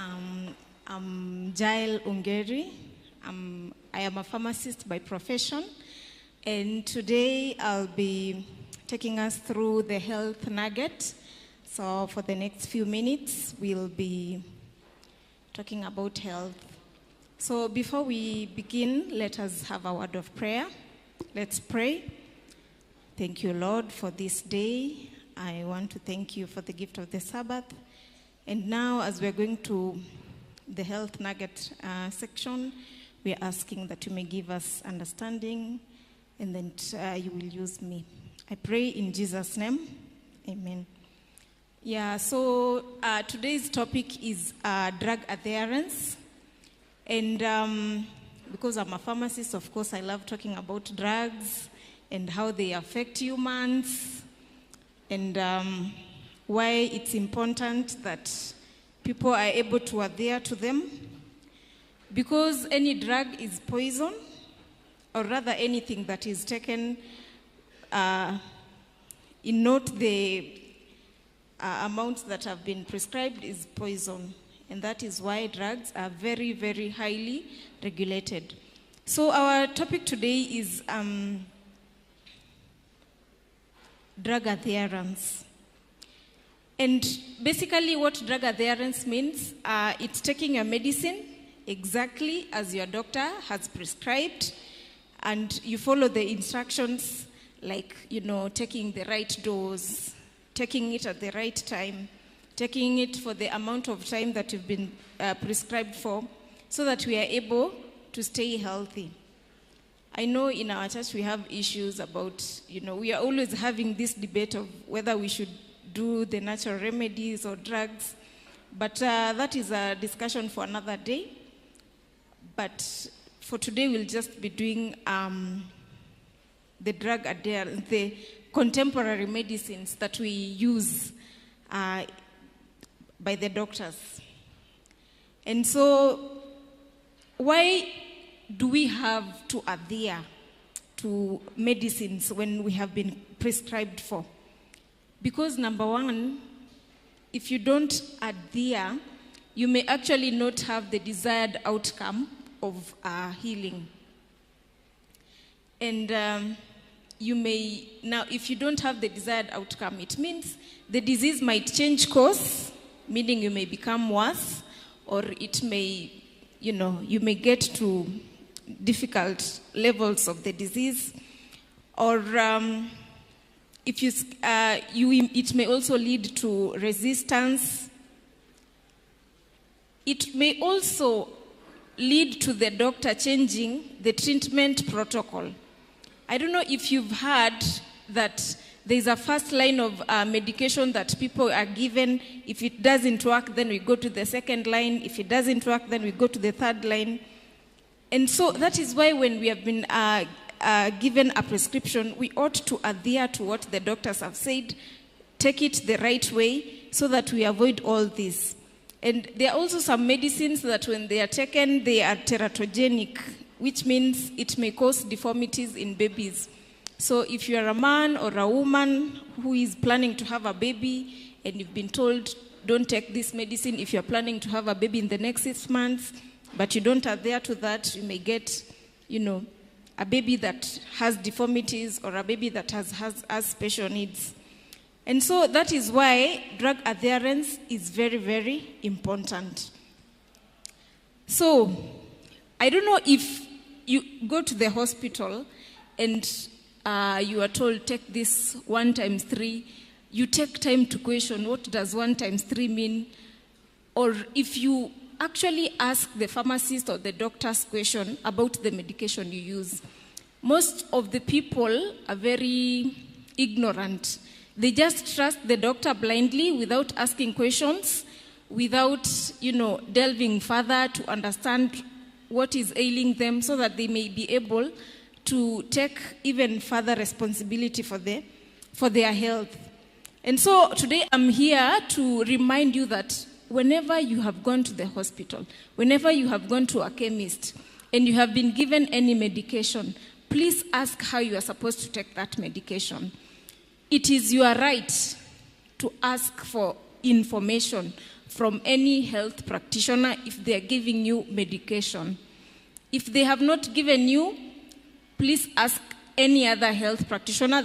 I'm Jael Ungeri. I am a pharmacist by profession, and today I'll be taking us through the health nugget. So for the next few minutes, we'll be talking about health. So before we begin, let us have a word of prayer. Let's pray. Thank you, Lord, for this day. I want to thank you for the gift of the Sabbath. And now, as we're going to the health nugget section, we're asking that you may give us understanding, and then you will use me. I pray in Jesus' name. Amen. Yeah, so today's topic is drug adherence. And because I'm a pharmacist, of course, I love talking about drugs and how they affect humans, and why it's important that people are able to adhere to them. Because any drug is poison, or rather anything that is taken in not the amounts that have been prescribed is poison. And that is why drugs are very, very highly regulated. So our topic today is drug adherence. And basically what drug adherence means, it's taking your medicine exactly as your doctor has prescribed, and you follow the instructions, like, taking the right dose, taking it at the right time, taking it for the amount of time that you've been prescribed for, so that we are able to stay healthy. I know in our church we have issues about, we are always having this debate of whether we should do the natural remedies or drugs, but that is a discussion for another day. But for today, we'll just be doing the drug adherence, the contemporary medicines that we use by the doctors. And so, why do we have to adhere to medicines when we have been prescribed for? Because number one, if you don't adhere, you may actually not have the desired outcome of healing. And now if you don't have the desired outcome, it means the disease might change course, meaning you may become worse, or it may, you may get to difficult levels of the disease, or it may also lead to resistance. It may also lead to the doctor changing the treatment protocol. I don't know if you've heard that there's a first line of medication that people are given. If it doesn't work, then we go to the second line. If it doesn't work, then we go to the third line. And so that is why when we have been given a prescription, we ought to adhere to what the doctors have said, take it the right way, so that we avoid all this. And there are also some medicines that when they are taken, they are teratogenic, which means it may cause deformities in babies. So if you are a man or a woman who is planning to have a baby, and you've been told, don't take this medicine if you're planning to have a baby in the next 6 months, but you don't adhere to that, you may get, a baby that has deformities, or a baby that has special needs. And so that is why drug adherence is very, very important. So I don't know if you go to the hospital and you are told, take this 1 times 3. You take time to question, what does 1 times 3 mean? Or if you actually ask the pharmacist or the doctor's question about the medication you use. Most of the people are very ignorant. They just trust the doctor blindly without asking questions, without, delving further to understand what is ailing them, so that they may be able to take even further responsibility for their health. And so today I'm here to remind you that whenever you have gone to the hospital, whenever you have gone to a chemist, and you have been given any medication, please ask how you are supposed to take that medication. It is your right to ask for information from any health practitioner if they are giving you medication. If they have not given you, please ask any other health practitioner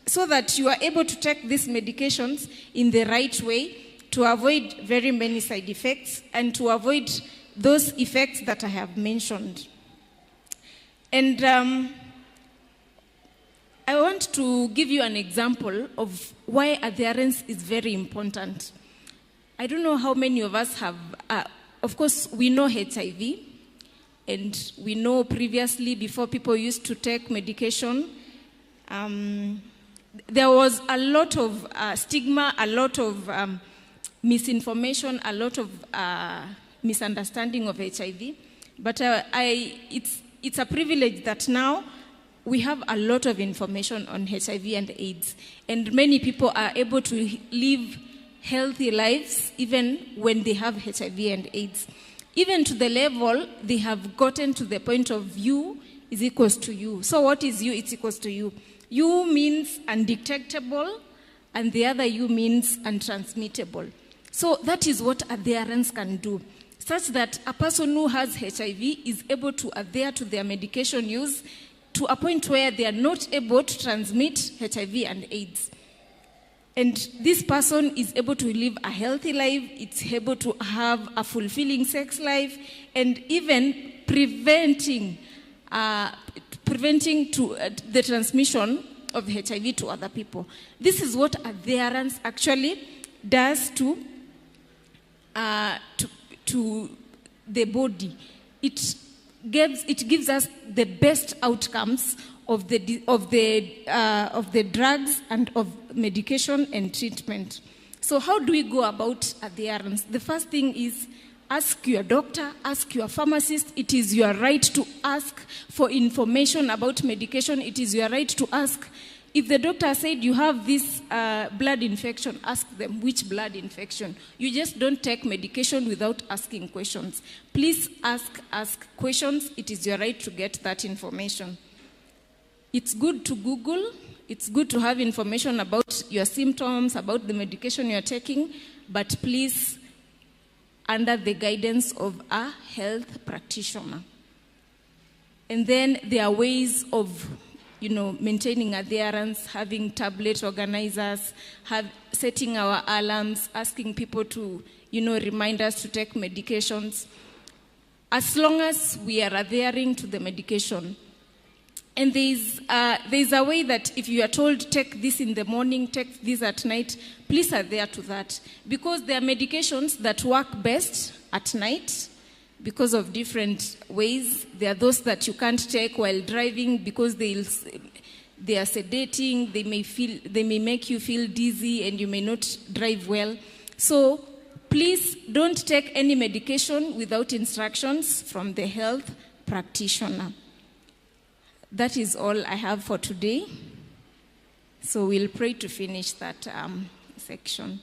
so that you are able to take these medications in the right way to avoid very many side effects and to avoid those effects that I have mentioned. And I want to give you an example of why adherence is very important. I don't know how many of us have, of course, we know HIV, and we know previously, before people used to take medication, there was a lot of stigma, a lot of misinformation, a lot of misunderstanding of HIV. But it's a privilege that now we have a lot of information on HIV and AIDS. And many people are able to live healthy lives even when they have HIV and AIDS. Even to the level they have gotten to the point of U is equals to U. So what is U? It's equals to U. U means undetectable, and the other U means untransmittable. So that is what adherence can do, such that a person who has HIV is able to adhere to their medication use to a point where they are not able to transmit HIV and AIDS. And this person is able to live a healthy life, it's able to have a fulfilling sex life, and even preventing the transmission of HIV to other people. This is what adherence actually does to the body. It gives us the best outcomes of the drugs and of medication and treatment. So how do we go about adherence? The first thing is ask your doctor, ask your pharmacist. It is your right to ask for information about medication. It is your right to ask. If the doctor said you have this blood infection, ask them which blood infection. You just don't take medication without asking questions. Please ask questions. It is your right to get that information. It's good to Google. It's good to have information about your symptoms, about the medication you're taking, but please, under the guidance of a health practitioner. And then there are ways of, maintaining adherence, having tablet organizers, setting our alarms, asking people to, remind us to take medications. As long as we are adhering to the medication. And there's a way that if you are told, take this in the morning, take this at night, please adhere to that. Because there are medications that work best at night because of different ways. There are those that you can't take while driving because they are sedating, they may make you feel dizzy and you may not drive well. So please don't take any medication without instructions from the health practitioner. That is all I have for today. So we'll pray to finish that section.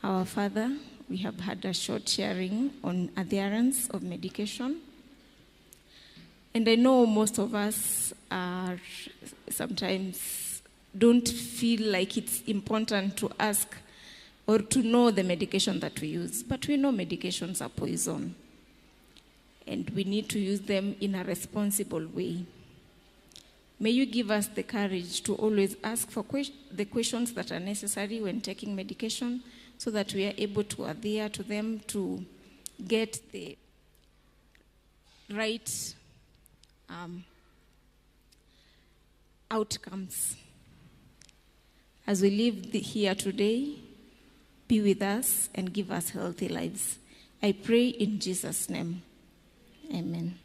Our Father, we have had a short sharing on adherence of medication. And I know most of us are sometimes don't feel like it's important to ask or to know the medication that we use. But we know medications are poison. And we need to use them in a responsible way. May you give us the courage to always ask for the questions that are necessary when taking medication so that we are able to adhere to them to get the right outcomes. As we live here today, be with us and give us healthy lives. I pray in Jesus' name. Amen.